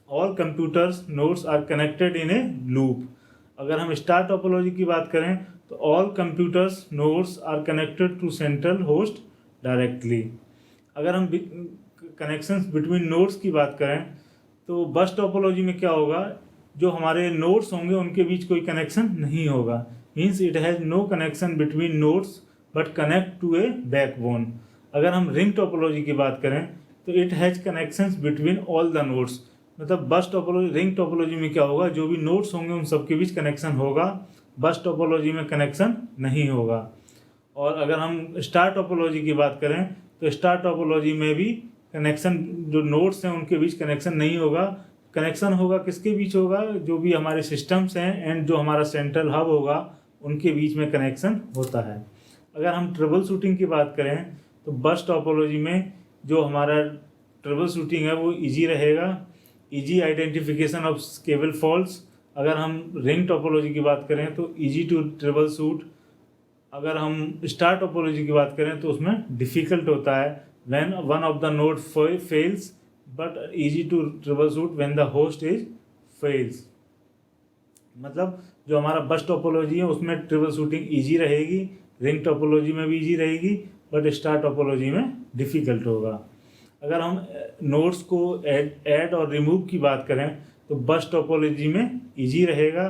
all computers nodes are connected in a loop. अगर हम स्टार टोपोलॉजी की बात करें तो all computers nodes are connected to central host directly. अगर हम connections between nodes की बात करें तो बस टोपोलॉजी में क्या होगा, जो हमारे नोड्स होंगे उनके बीच कोई कनेक्शन नहीं होगा। Means it has no connection between nodes but connect to a backbone. अगर हम रिंग टोपोलॉजी की बात करें तो it has connections between all the nodes. मतलब बस टोपोलॉजी, रिंग टोपोलॉजी में क्या होगा, जो भी नोड्स होंगे उन सबके बीच कनेक्शन होगा, बस टोपोलॉजी में कनेक्शन नहीं होगा। और अगर हम स्टार टोपोलॉजी की बात करें तो स्टार टोपोलॉजी में भी कनेक्शन, जो नोड्स हैं उनके बीच कनेक्शन नहीं होगा। कनेक्शन होगा किसके बीच होगा, जो भी हमारे सिस्टम्स हैं एंड जो हमारा सेंट्रल हब होगा उनके बीच में कनेक्शन होता है। अगर हम ट्रबल शूटिंग की बात करें तो बस टोपोलॉजी में जो हमारा ट्रबल शूटिंग है वो इजी रहेगा, easy identification of cable faults. अगर हम रिंग टोपोलॉजी की बात करें तो इजी टू ट्रबल शूट। अगर हम स्टार टोपोलॉजी की बात करें तो उसमें डिफ़िकल्ट होता है, when one of the node fails but easy to troubleshoot when the host is fails. मतलब जो हमारा बस टोपोलॉजी है उसमें ट्रबल शूटिंग ईजी रहेगी, रिंग टोपोलॉजी में भी ईजी रहेगी, बट स्टार टोपोलॉजी में डिफ़िकल्ट होगा। अगर हम नोड्स को ऐड और रिमूव की बात करें तो बस टोपोलॉजी में ईजी रहेगा,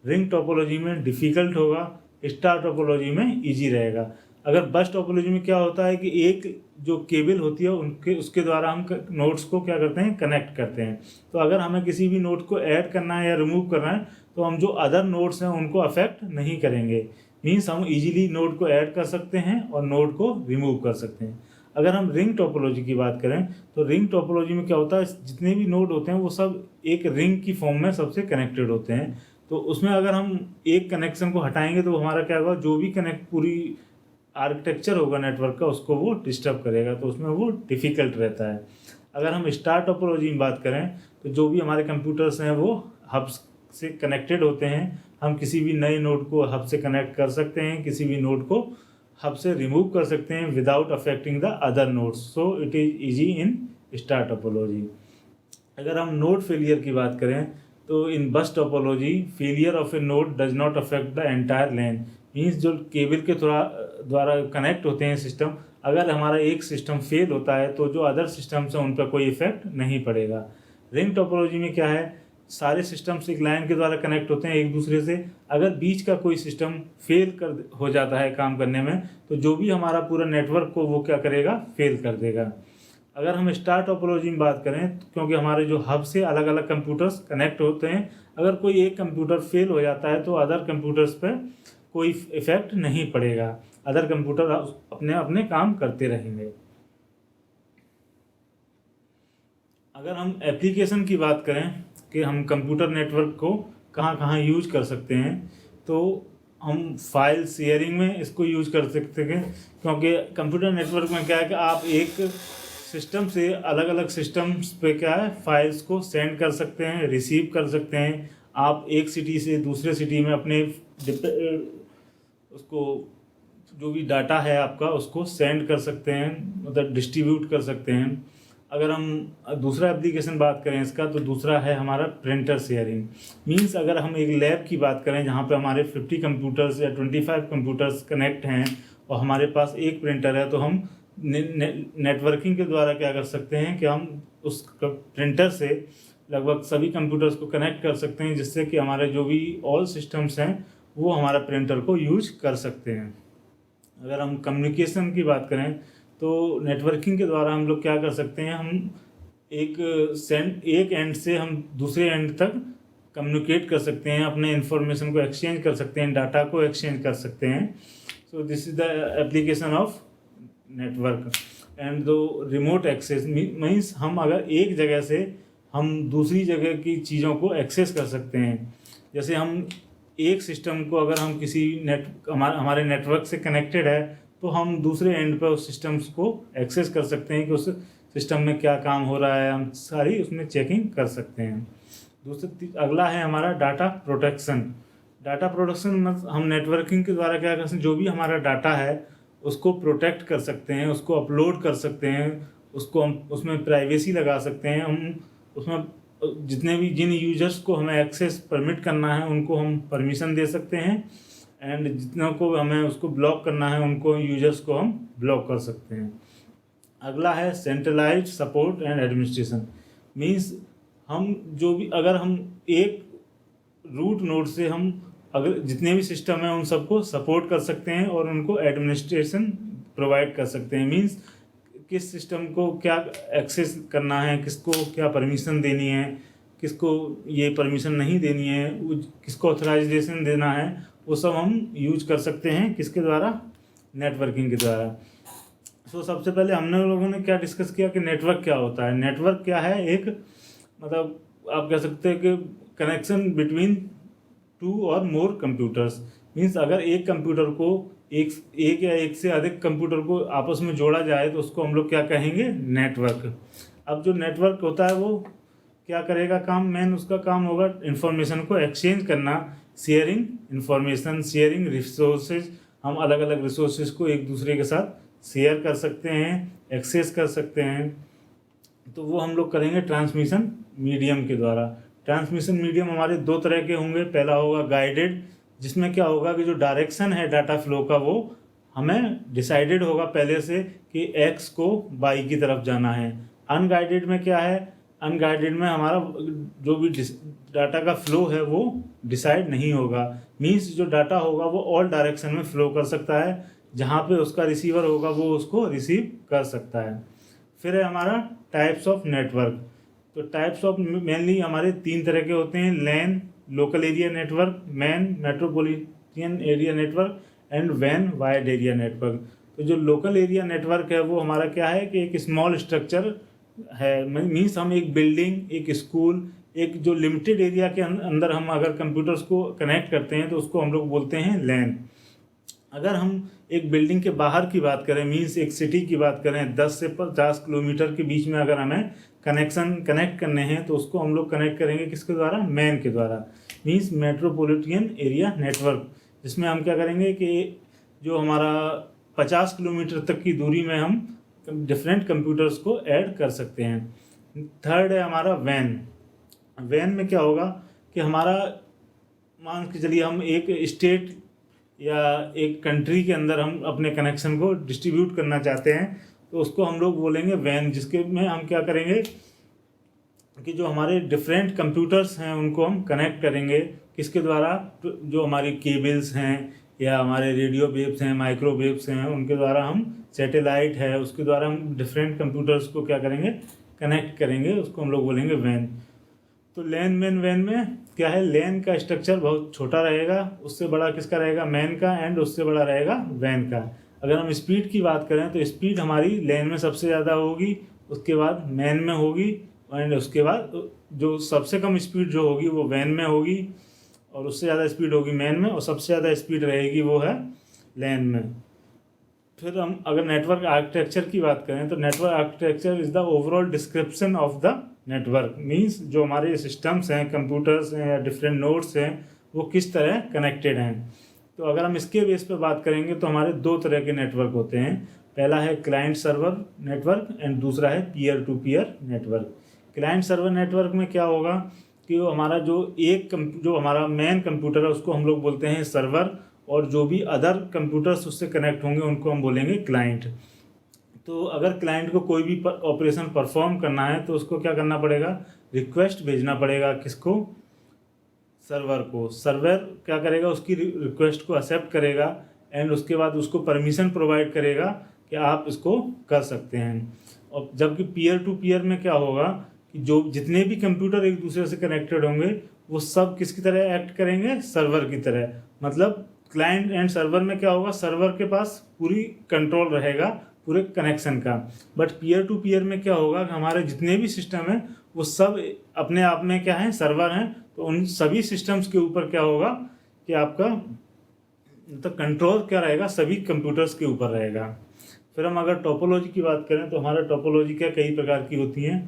रिंग टोपोलॉजी में डिफ़िकल्ट होगा, स्टार टोपोलॉजी में ईजी रहेगा। अगर बस टोपोलॉजी में क्या होता है कि एक जो केबल होती है उसके द्वारा हम नोड्स को क्या करते हैं, कनेक्ट करते हैं। तो अगर हमें किसी भी नोड को ऐड करना है या रिमूव करना है तो हम जो अदर नोड्स हैं उनको अफेक्ट नहीं करेंगे। मीन्स हम इजीली नोड को ऐड कर सकते हैं और नोड को रिमूव कर सकते हैं। अगर हम रिंग टोपोलॉजी की बात करें तो रिंग टोपोलॉजी में क्या होता है, जितने भी नोड होते हैं वो सब एक रिंग की फॉर्म में सबसे कनेक्टेड होते हैं। तो उसमें अगर हम एक कनेक्शन को हटाएंगे तो हमारा क्या होगा, जो भी पूरी आर्किटेक्चर होगा नेटवर्क का उसको वो डिस्टर्ब करेगा, तो उसमें वो डिफ़िकल्ट रहता है। अगर हम स्टार टोपोलॉजी में बात करें तो जो भी हमारे कंप्यूटर्स हैं वो हब से कनेक्टेड होते हैं। हम किसी भी नए नोड को हब से कनेक्ट कर सकते हैं, किसी भी नोड को हब से रिमूव कर सकते हैं without affecting the other nodes. So it is easy in star topology. अगर हम नोड फेलियर की बात करें तो in bus topology failure of a node does not affect the entire LAN. Means जो केबल के द्वारा कनेक्ट होते हैं सिस्टम, अगर हमारा एक सिस्टम फेल होता है तो जो अदर सिस्टम्स हैं उन पर कोई इफेक्ट नहीं पड़ेगा। रिंग टोपोलॉजी में क्या है, सारे सिस्टम्स एक लाइन के द्वारा कनेक्ट होते हैं एक दूसरे से। अगर बीच का कोई सिस्टम फेल हो जाता है काम करने में तो जो भी हमारा पूरा नेटवर्क को वो क्या करेगा, फेल कर देगा। अगर हम स्टार टोपोलॉजी में बात करें तो क्योंकि हमारे जो हब से अलग अलग कंप्यूटर्स कनेक्ट होते हैं, अगर कोई एक कंप्यूटर फेल हो जाता है तो अदर कंप्यूटर्स पर कोई इफेक्ट नहीं पड़ेगा, अदर कंप्यूटर अपने अपने काम करते रहेंगे। अगर हम एप्लीकेशन की बात करें कि हम कंप्यूटर नेटवर्क को कहाँ कहाँ यूज कर सकते हैं, तो हम फाइल शेयरिंग में इसको यूज कर सकते हैं। क्योंकि कंप्यूटर नेटवर्क में क्या है कि आप एक सिस्टम से अलग अलग सिस्टम्स पे क्या है फाइल्स को सेंड कर सकते हैं, रिसीव कर सकते हैं। आप एक सिटी से दूसरे सिटी में अपने उसको जो भी डाटा है आपका उसको सेंड कर सकते हैं, मतलब डिस्ट्रीब्यूट कर सकते हैं। अगर हम दूसरा एप्लीकेशन बात करें इसका तो दूसरा है हमारा प्रिंटर शेयरिंग। मींस अगर हम एक लैब की बात करें जहाँ पे हमारे 50 कंप्यूटर्स या 25 कंप्यूटर्स कनेक्ट हैं और हमारे पास एक प्रिंटर है, तो हम नेटवर्किंग के द्वारा क्या कर सकते हैं कि हम उस प्रिंटर से लगभग सभी कंप्यूटर्स को कनेक्ट कर सकते हैं, जिससे कि हमारे जो भी ऑल सिस्टम्स हैं वो हमारा प्रिंटर को यूज कर सकते हैं। अगर हम कम्युनिकेशन की बात करें तो नेटवर्किंग के द्वारा हम लोग क्या कर सकते हैं, हम एक एंड से हम दूसरे एंड तक कम्युनिकेट कर सकते हैं, अपने इंफॉर्मेशन को एक्सचेंज कर सकते हैं, डाटा को एक्सचेंज कर सकते हैं। So this is the application of network. And दो रिमोट एक्सेस मीन्स हम अगर एक जगह से हम दूसरी जगह की चीज़ों को एक्सेस कर सकते हैं। जैसे हम एक सिस्टम को अगर हम किसी हमारे नेटवर्क से कनेक्टेड है तो हम दूसरे एंड पर उस सिस्टम्स को एक्सेस कर सकते हैं कि उस सिस्टम में क्या काम हो रहा है, हम सारी उसमें चेकिंग कर सकते हैं। अगला है हमारा डाटा प्रोटेक्शन। डाटा प्रोटेक्शन मतलब हम नेटवर्किंग के द्वारा क्या कर सकते हैं, जो भी हमारा डाटा है उसको प्रोटेक्ट कर सकते हैं, उसको अपलोड कर सकते हैं, उसको हम उसमें प्राइवेसी लगा सकते हैं। हम उसमें जिन यूजर्स को हमें एक्सेस परमिट करना है उनको हम परमिशन दे सकते हैं, एंड जितनों को हमें उसको ब्लॉक करना है उनको यूजर्स को हम ब्लॉक कर सकते हैं। अगला है centralised support and administration. Means हम जो भी अगर हम एक रूट नोड से हम अगर जितने भी सिस्टम हैं उन सबको सपोर्ट कर सकते हैं और उनको एडमिनिस्ट्रेशन प्रोवाइड कर सकते हैं। मींस किस सिस्टम को क्या एक्सेस करना है, किसको क्या परमिशन देनी है, किसको ये परमिशन नहीं देनी है, किसको ऑथराइजेशन देना है, वो सब हम यूज कर सकते हैं किसके द्वारा, नेटवर्किंग के द्वारा। सो सबसे पहले हमने लोगों ने क्या डिस्कस किया कि नेटवर्क क्या होता है। नेटवर्क क्या है, एक मतलब आप कह सकते हैं कि कनेक्शन बिटवीन टू और मोर कंप्यूटर्स। मीन्स अगर एक कंप्यूटर को एक या एक से अधिक कंप्यूटर को आपस में जोड़ा जाए तो उसको हम लोग क्या कहेंगे, नेटवर्क। अब जो नेटवर्क होता है वो क्या करेगा काम, मेन उसका काम होगा इंफॉर्मेशन को एक्सचेंज करना, शेयरिंग इंफॉर्मेशन, शेयरिंग रिसोर्सेज। हम अलग अलग रिसोर्सेज को एक दूसरे के साथ शेयर कर सकते हैं, एक्सेस कर सकते हैं। तो वो हम लोग करेंगे ट्रांसमिशन मीडियम के द्वारा। ट्रांसमिशन मीडियम हमारे दो तरह के होंगे। पहला होगा गाइडेड, जिसमें क्या होगा कि जो डायरेक्शन है डाटा फ्लो का वो हमें डिसाइडेड होगा पहले से कि एक्स को वाई की तरफ जाना है। अनगाइडेड में क्या है, अनगाइडेड में हमारा जो भी डाटा का फ्लो है वो डिसाइड नहीं होगा। मीन्स जो डाटा होगा वो ऑल डायरेक्शन में फ्लो कर सकता है, जहाँ पे उसका रिसीवर होगा वो उसको रिसीव कर सकता है। फिर है हमारा टाइप्स ऑफ नेटवर्क। तो टाइप्स ऑफ मेनली हमारे तीन तरह के होते हैं, LAN local area network, MAN metropolitan area network and वैन वाइड एरिया नेटवर्क। तो जो लोकल एरिया नेटवर्क है वो हमारा क्या है कि एक स्मॉल स्ट्रक्चर है। मीन्स हम एक बिल्डिंग, एक स्कूल, एक जो लिमिटेड एरिया के अंदर हम अगर कंप्यूटर्स को कनेक्ट करते हैं तो उसको हम लोग बोलते हैं लैन। अगर हम एक बिल्डिंग के बाहर की बात करें, मीन्स एक सिटी की बात करें, 10 से 50 किलोमीटर के बीच में अगर हमें कनेक्ट करने हैं तो उसको हम लोग कनेक्ट करेंगे किसके द्वारा, मैन के द्वारा। मीन्स मेट्रोपॉलिटन एरिया नेटवर्क, जिसमें हम क्या करेंगे कि जो हमारा 50 किलोमीटर तक की दूरी में हम डिफरेंट कंप्यूटर्स को ऐड कर सकते हैं। थर्ड है हमारा वैन। वैन में क्या होगा कि हमारा मान के चलिए हम एक स्टेट या एक कंट्री के अंदर हम अपने कनेक्शन को डिस्ट्रीब्यूट करना चाहते हैं तो उसको हम लोग बोलेंगे वैन, जिसके में हम क्या करेंगे कि जो हमारे डिफरेंट कंप्यूटर्स हैं उनको हम कनेक्ट करेंगे किसके द्वारा, जो हमारी केबल्स हैं या हमारे रेडियो वेव्स हैं, माइक्रोवेव्स हैं, उनके द्वारा हम, सैटेलाइट है उसके द्वारा हम डिफरेंट कंप्यूटर्स को क्या करेंगे, कनेक्ट करेंगे, उसको हम लोग बोलेंगे वैन। तो लैन मैन वैन में क्या है, लैन का स्ट्रक्चर बहुत छोटा रहेगा, उससे बड़ा किसका रहेगा, मैन का, एंड उससे बड़ा रहेगा वैन का। अगर हम स्पीड की बात करें तो स्पीड हमारी लैन में सबसे ज़्यादा होगी, उसके बाद मैन में होगी, एंड उसके बाद जो सबसे कम स्पीड जो होगी वो वैन में होगी, और उससे ज़्यादा स्पीड होगी मैन में, और सबसे ज़्यादा स्पीड रहेगी वो है लैन में। फिर हम अगर नेटवर्क आर्किटेक्चर की बात करें तो network architecture is the overall description of the network. Means जो हमारे सिस्टम्स हैं, कंप्यूटर्स हैं या डिफरेंट नोड्स हैं, वो किस तरह कनेक्टेड हैं। तो अगर हम इसके बेस पे बात करेंगे तो हमारे दो तरह के नेटवर्क होते हैं। पहला है क्लाइंट सर्वर नेटवर्क एंड दूसरा है peer to peer network. Client server network में क्या होगा कि वो हमारा जो हमारा मेन कंप्यूटर है उसको हम लोग बोलते हैं सर्वर, और जो भी अदर कंप्यूटर्स उससे कनेक्ट होंगे उनको हम बोलेंगे क्लाइंट। तो अगर क्लाइंट को कोई भी ऑपरेशन परफॉर्म करना है तो उसको क्या करना पड़ेगा, रिक्वेस्ट भेजना पड़ेगा किसको, सर्वर को। सर्वर क्या करेगा, उसकी रिक्वेस्ट को एक्सेप्ट करेगा एंड उसके बाद उसको परमिशन प्रोवाइड करेगा कि आप इसको कर सकते हैं। और जबकि पीयर टू पीयर में क्या होगा कि जो जितने भी कंप्यूटर एक दूसरे से कनेक्टेड होंगे वो सब किसकी तरह एक्ट करेंगे, सर्वर की तरह। मतलब क्लाइंट एंड सर्वर में क्या होगा, सर्वर के पास पूरी कंट्रोल रहेगा पूरे कनेक्शन का। बट पीयर टू पीयर में क्या होगा कि हमारे जितने भी सिस्टम हैं वो सब अपने आप में क्या हैं, सर्वर हैं। तो उन सभी सिस्टम्स के ऊपर क्या होगा कि आपका तो कंट्रोल क्या रहेगा, सभी कंप्यूटर्स के ऊपर रहेगा। फिर हम अगर टोपोलॉजी की बात करें तो हमारा टोपोलॉजी क्या कई प्रकार की होती हैं,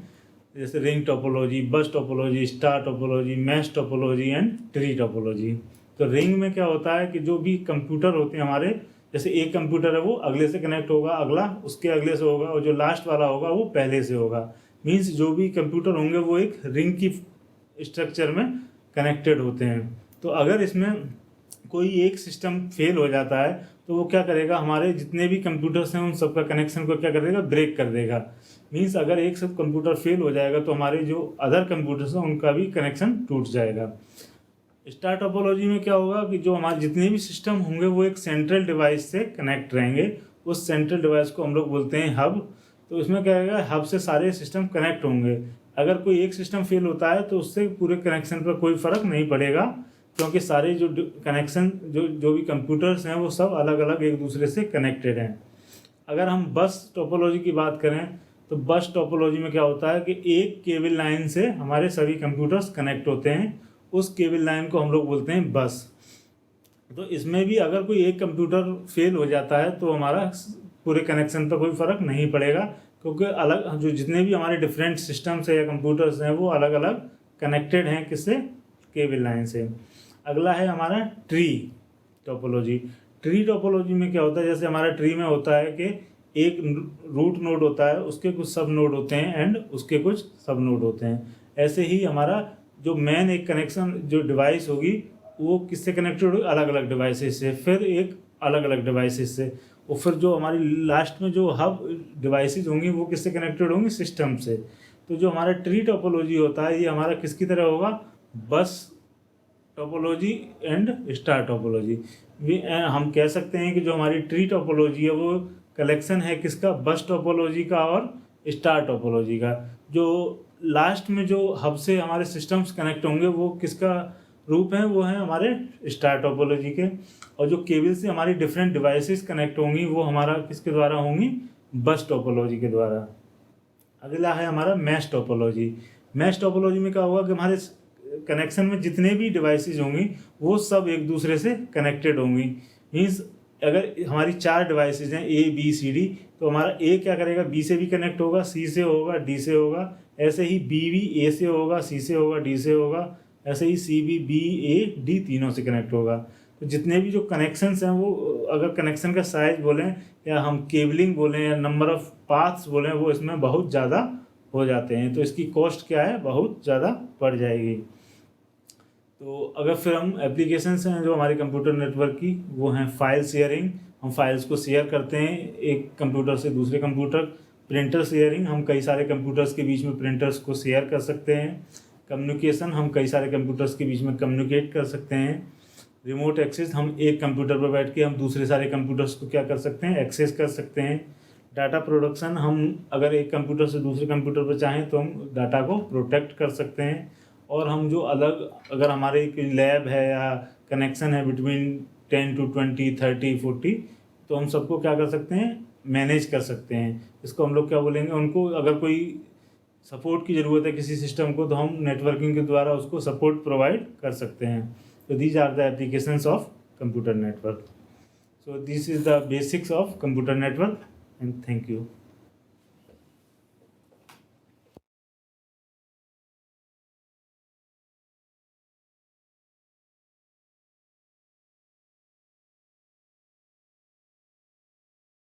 जैसे रिंग टोपोलॉजी, बस topology, star topology, mesh topology and tree topology. तो रिंग में क्या होता है कि जो भी कंप्यूटर होते हैं हमारे, जैसे एक कंप्यूटर है वो अगले से कनेक्ट होगा, अगला उसके अगले से होगा, और जो लास्ट वाला होगा वो पहले से होगा। मीन्स जो भी कंप्यूटर होंगे वो एक रिंग की स्ट्रक्चर में कनेक्टेड होते हैं। तो अगर इसमें कोई एक सिस्टम फेल हो जाता है तो वो क्या करेगा, हमारे जितने भी कंप्यूटर्स हैं उन सबका कनेक्शन को क्या कर देगा, ब्रेक कर देगा। मीन्स अगर एक सब कंप्यूटर फेल हो जाएगा तो हमारे जो अदर कंप्यूटर्स हैं उनका भी कनेक्शन टूट जाएगा। स्टार टोपोलॉजी में क्या होगा कि जो हमारे जितने भी सिस्टम होंगे वो एक सेंट्रल डिवाइस से कनेक्ट रहेंगे। उस सेंट्रल डिवाइस को हम लोग बोलते हैं हब। तो इसमें क्या रहेगा, हब से सारे सिस्टम कनेक्ट होंगे। अगर कोई एक सिस्टम फेल होता है तो उससे पूरे कनेक्शन पर कोई फ़र्क नहीं पड़ेगा, क्योंकि सारे जो कनेक्शन जो भी कंप्यूटर्स हैं वो सब अलग अलग एक दूसरे से कनेक्टेड हैं। अगर हम बस टोपोलॉजी की बात करें तो बस टोपोलॉजी में क्या होता है कि एक केबल लाइन से हमारे सभी कंप्यूटर्स कनेक्ट होते हैं, उस केबल लाइन को हम लोग बोलते हैं बस। तो इसमें भी अगर कोई एक कंप्यूटर फेल हो जाता है तो हमारा पूरे कनेक्शन पर कोई फ़र्क नहीं पड़ेगा, क्योंकि अलग जो जितने भी हमारे डिफरेंट सिस्टम्स है या कंप्यूटर्स हैं वो अलग अलग कनेक्टेड हैं, किससे, केबल लाइन से। अगला है हमारा ट्री टोपोलॉजी। ट्री टोपोलॉजी में क्या होता है, जैसे हमारा ट्री में होता है कि एक रूट नोड होता है, उसके कुछ सब नोड होते हैं एंड उसके कुछ सब नोड होते हैं। ऐसे ही हमारा जो मेन एक कनेक्शन जो डिवाइस होगी वो किससे कनेक्टेड होगी, अलग अलग डिवाइसेस से, फिर एक अलग अलग डिवाइसेस से, और फिर जो हमारी लास्ट में जो हब डिवाइसेस होंगी वो किससे कनेक्टेड होंगी, सिस्टम से। तो जो हमारा ट्री टोपोलॉजी होता है ये हमारा किसकी तरह होगा, बस टोपोलॉजी एंड स्टार टोपोलॉजी। हम कह सकते हैं कि जो हमारी ट्री टोपोलॉजी है वो कलेक्शन है किसका, बस टोपोलॉजी का और स्टार टोपोलॉजी का। जो लास्ट में जो हब से हमारे सिस्टम्स कनेक्ट होंगे वो किसका रूप है, वो है हमारे स्टार टोपोलॉजी के। और जो केबल से हमारी डिफरेंट डिवाइसेस कनेक्ट होंगी वो हमारा किसके द्वारा होंगी, बस टोपोलॉजी के द्वारा। अगला है हमारा मैश टोपोलॉजी। मैश टोपोलॉजी में क्या होगा कि हमारे कनेक्शन में जितने भी डिवाइसेस होंगी वो सब एक दूसरे से कनेक्टेड होंगी। मीन्स अगर हमारी 4 डिवाइसेस हैं A B C D, तो हमारा A क्या करेगा, B से भी कनेक्ट होगा, C से होगा, D से होगा। ऐसे ही B भी A से होगा, C से होगा, D से होगा। ऐसे ही C भी B A D तीनों से कनेक्ट होगा। तो जितने भी जो कनेक्शंस हैं वो अगर कनेक्शन का साइज बोलें या हम केबलिंग बोलें या नंबर ऑफ़ पाथ्स बोलें, वो इसमें बहुत ज़्यादा हो जाते हैं। तो इसकी कॉस्ट क्या है, बहुत ज़्यादा बढ़ जाएगी। तो अगर फिर हम एप्लीकेशंस हैं जो हमारे कंप्यूटर नेटवर्क की, वो हैं फाइल शेयरिंग, हम फाइल्स को शेयर करते हैं एक कंप्यूटर से दूसरे कंप्यूटर। प्रिंटर शेयरिंग, हम कई सारे कंप्यूटर्स के बीच में प्रिंटर्स को शेयर कर सकते हैं। कम्युनिकेशन, हम कई सारे कंप्यूटर्स के बीच में कम्युनिकेट कर सकते हैं। रिमोट एक्सेस, हम एक कंप्यूटर पर बैठ के हम दूसरे सारे कंप्यूटर्स को क्या कर सकते हैं, एक्सेस कर सकते हैं। डाटा प्रोडक्शन, हम अगर एक कंप्यूटर से दूसरे कंप्यूटर पर चाहें तो हम डाटा को प्रोटेक्ट कर सकते हैं। और हम जो अलग अगर हमारे कोई लैब है या कनेक्शन है बिटवीन 10 to 20 30 40, तो हम सबको क्या कर सकते हैं, मैनेज कर सकते हैं। इसको हम लोग क्या बोलेंगे, उनको अगर कोई सपोर्ट की ज़रूरत है किसी सिस्टम को तो हम नेटवर्किंग के द्वारा उसको सपोर्ट प्रोवाइड कर सकते हैं। तो these are the applications of computer network. So this is the basics of computer network, and thank you.